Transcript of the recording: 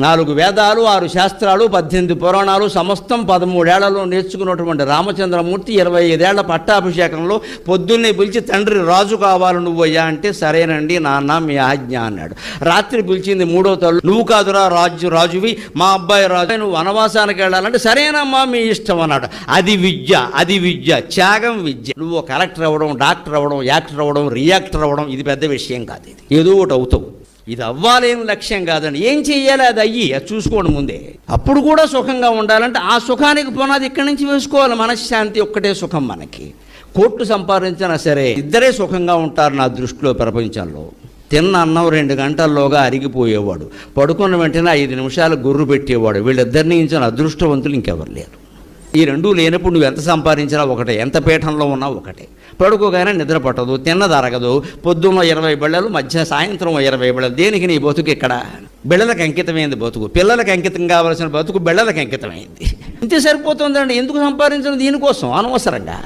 4 వేదాలు, 6 శాస్త్రాలు, 18 పురాణాలు సమస్తం 13 ఏళ్లలో నేర్చుకున్నటువంటి రామచంద్రమూర్తి 25 ఏళ్ల పట్టాభిషేకంలో పొద్దున్నే పిలిచి, తండ్రి రాజు కావాలి నువ్వయ్యా అంటే, సరేనండి నాన్న మీ ఆజ్ఞ అన్నాడు. రాత్రి పిలిచింది 3వ తల్లు, నువ్వు కాదురా రాజువి, మా అబ్బాయి రాజు, నువ్వు వనవాసానికి వెళ్ళాలంటే సరేనమ్మా మీ ఇష్టం అన్నాడు. అది విద్య, త్యాగం విద్య. నువ్వు కలెక్టర్ అవ్వడం, డాక్టర్ అవ్వడం, యాక్టర్ అవ్వడం, రియాక్టర్ అవ్వడం ఇది పెద్ద విషయం కాదు. ఇది ఏదో ఒకటి అవుతావు. ఇది అవ్వాలేని లక్ష్యం కాదండి. ఏం చెయ్యాలి అది అయ్యి అది చూసుకోండి ముందే. అప్పుడు కూడా సుఖంగా ఉండాలంటే ఆ సుఖానికి పునాది ఇక్కడి నుంచి వేసుకోవాలి. మనశ్శాంతి ఒక్కటే సుఖం మనకి. కోట్లు సంపాదించినా సరే ఇద్దరే సుఖంగా ఉంటారు నా దృష్టిలో ప్రపంచంలో. తిన్న అన్నం 2 గంటల్లోగా అరిగిపోయేవాడు, పడుకున్న వెంటనే 5 నిమిషాలు గుర్రు పెట్టేవాడు. వీళ్ళిద్దరిని ఇచ్చిన అదృష్టవంతులు ఇంకెవరు లేరు. ఈ రెండూ లేనప్పుడు నువ్వు ఎంత సంపాదించినా ఒకటే, ఎంత పీఠంలో ఉన్నా ఒకటే. పడుకోగానే నిద్ర పట్టదు, తిన్నది అరగదు, పొద్దున్న 20 బిళ్ళలు, సాయంత్రం 20 బిళ్ళలు. దేనికి నీ బతుకు ఇక్కడ? బిళ్ళలకు అంకితమైంది బతుకు. పిల్లలకు అంకితం కావాల్సిన బతుకు బిళ్ళలకు అంకితమైంది. ఇంతే సరిపోతుందండి. ఎందుకు సంపాదించడం? దీనికోసం అనవసరంగా.